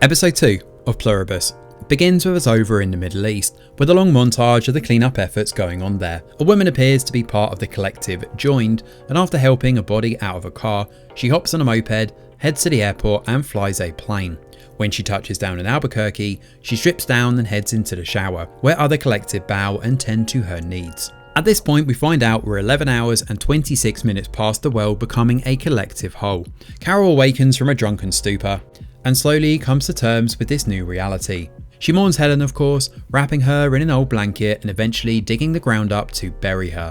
Episode 2 of Pluribus begins with us over in the Middle East, with a long montage of the cleanup efforts going on there. A woman appears to be part of the collective joined, and after helping a body out of a car, she hops on a moped, heads to the airport and flies a plane. When she touches down in Albuquerque, she strips down and heads into the shower, where other collective bow and tend to her needs. At this point we find out we're 11 hours and 26 minutes past the world becoming a collective whole. Carol awakens from a drunken stupor and slowly comes to terms with this new reality. She mourns Helen, of course, wrapping her in an old blanket and eventually digging the ground up to bury her.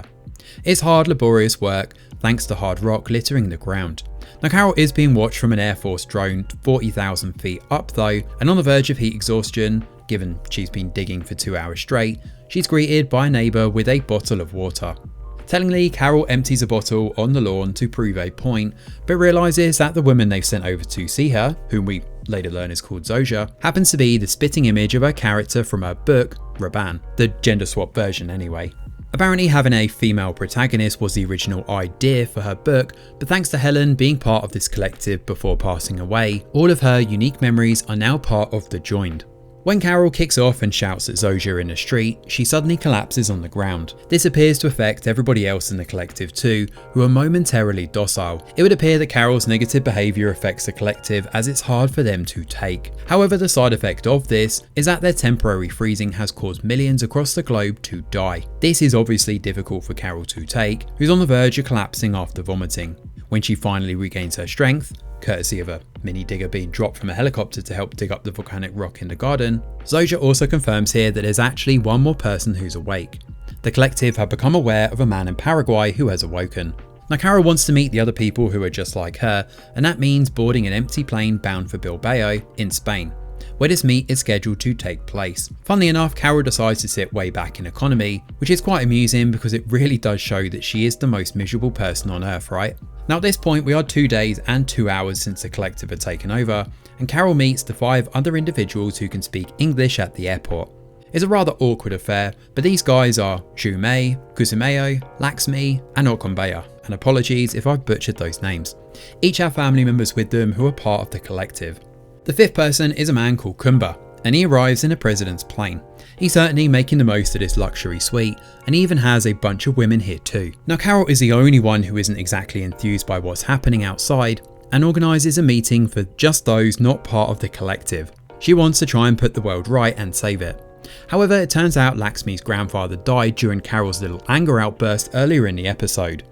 It's hard, laborious work, thanks to hard rock littering the ground. Now Carol is being watched from an Air Force drone 40,000 feet up though, and on the verge of heat exhaustion, given she's been digging for 2 hours straight, she's greeted by a neighbour with a bottle of water. Tellingly, Carol empties a bottle on the lawn to prove a point, but realises that the woman they've sent over to see her, whom we later learn is called Zoja, happens to be the spitting image of her character from her book, Raban, the gender swap version anyway. Apparently having a female protagonist was the original idea for her book, but thanks to Helen being part of this collective before passing away, all of her unique memories are now part of the joined. When Carol kicks off and shouts at Zoja in the street, she suddenly collapses on the ground. This appears to affect everybody else in the collective too, who are momentarily docile. It would appear that Carol's negative behaviour affects the collective as it's hard for them to take. However, the side effect of this is that their temporary freezing has caused millions across the globe to die. This is obviously difficult for Carol to take, who's on the verge of collapsing after vomiting. When she finally regains her strength, courtesy of a mini digger being dropped from a helicopter to help dig up the volcanic rock in the garden, Zoja also confirms here that there's actually one more person who's awake. The collective have become aware of a man in Paraguay who has awoken. Now Carol wants to meet the other people who are just like her, and that means boarding an empty plane bound for Bilbao in Spain, where this meet is scheduled to take place. Funnily enough, Carol decides to sit way back in economy, which is quite amusing because it really does show that she is the most miserable person on earth, right? Now at this point we are 2 days and 2 hours since the collective had taken over, and Carol meets the 5 other individuals who can speak English at the airport. It's a rather awkward affair, but these guys are Shumei, Kusumeo, Laxmi and Okombeya, and apologies if I've butchered those names. Each have family members with them who are part of the collective. The 5th person is a man called Kumba, and he arrives in the president's plane. He's certainly making the most of this luxury suite, and he even has a bunch of women here too. Now Carol is the only one who isn't exactly enthused by what's happening outside, and organises a meeting for just those not part of the collective. She wants to try and put the world right and save it. However, it turns out Laxmi's grandfather died during Carol's little anger outburst earlier in the episode.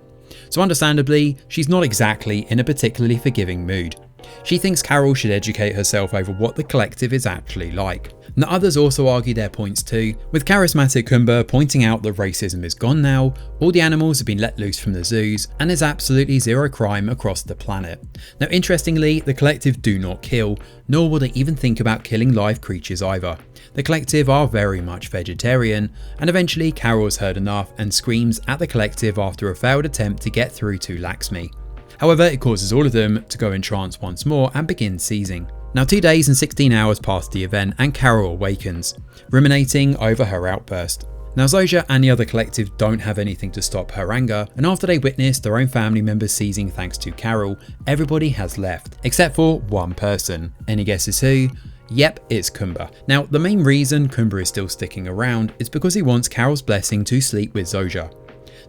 So understandably, she's not exactly in a particularly forgiving mood. She thinks Carol should educate herself over what the collective is actually like. Now others also argue their points too, with charismatic Kumba pointing out that racism is gone now, all the animals have been let loose from the zoos, and there's absolutely zero crime across the planet. Now interestingly, the collective do not kill, nor will they even think about killing live creatures either. The collective are very much vegetarian, and eventually Carol's heard enough and screams at the collective after a failed attempt to get through to Laxmi. However, it causes all of them to go in trance once more and begin seizing. Now 2 days and 16 hours past the event and Carol awakens, ruminating over her outburst. Now Zoja and the other collective don't have anything to stop her anger, and after they witness their own family members seizing thanks to Carol, everybody has left, except for one person. Any guesses who? Yep, it's Kumba. Now the main reason Kumba is still sticking around is because he wants Carol's blessing to sleep with Zoja.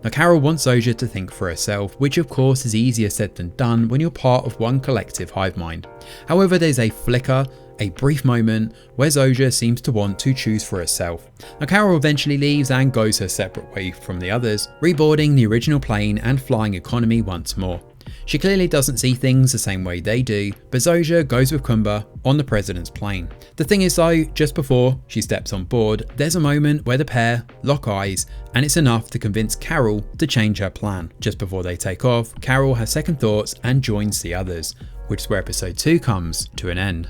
Now Carol wants Zoja to think for herself, which of course is easier said than done when you're part of one collective hive mind. However, there's a flicker, a brief moment, where Zoja seems to want to choose for herself. Now Carol eventually leaves and goes her separate way from the others, reboarding the original plane and flying economy once more. She clearly doesn't see things the same way they do, but Zoja goes with Kumba on the president's plane. The thing is though, just before she steps on board, there's a moment where the pair lock eyes, and it's enough to convince Carol to change her plan. Just before they take off, Carol has second thoughts and joins the others, which is where episode 2 comes to an end.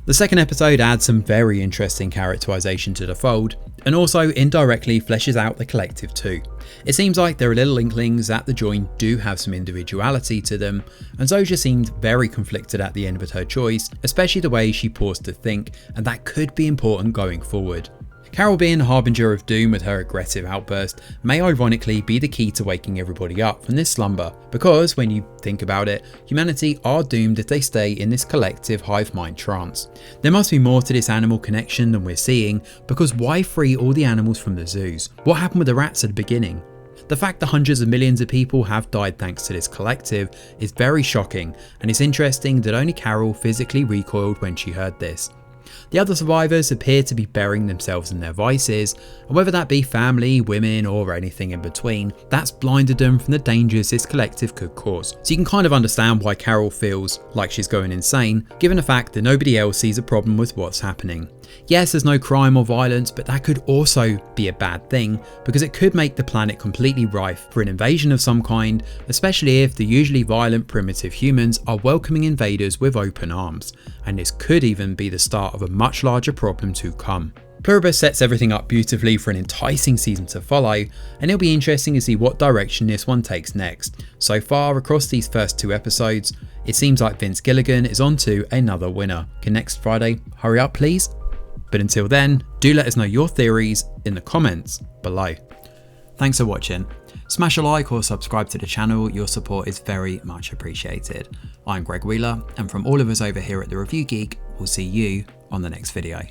The second episode adds some very interesting characterization to the fold, and also indirectly fleshes out the collective too. It seems like there are little inklings that the join do have some individuality to them, and Zoja seemed very conflicted at the end with her choice, especially the way she paused to think, and that could be important going forward. Carol being a harbinger of doom with her aggressive outburst may ironically be the key to waking everybody up from this slumber, because when you think about it, humanity are doomed if they stay in this collective hive mind trance. There must be more to this animal connection than we're seeing, because why free all the animals from the zoos? What happened with the rats at the beginning? The fact that hundreds of millions of people have died thanks to this collective is very shocking, and it's interesting that only Carol physically recoiled when she heard this. The other survivors appear to be burying themselves in their vices, and whether that be family, women, or anything in between, that's blinded them from the dangers this collective could cause. So you can kind of understand why Carol feels like she's going insane, given the fact that nobody else sees a problem with what's happening. Yes, there's no crime or violence, but that could also be a bad thing, because it could make the planet completely rife for an invasion of some kind, especially if the usually violent primitive humans are welcoming invaders with open arms, and this could even be the start of a much larger problem to come. Pluribus sets everything up beautifully for an enticing season to follow, and it'll be interesting to see what direction this one takes next. So far across these first 2 episodes, it seems like Vince Gilligan is on to another winner. Can next Friday hurry up please? But until then, do let us know your theories in the comments below. Thanks for watching. Smash a like or subscribe to the channel, your support is very much appreciated. I'm Greg Wheeler, and from all of us over here at The Review Geek, we'll see you on the next video.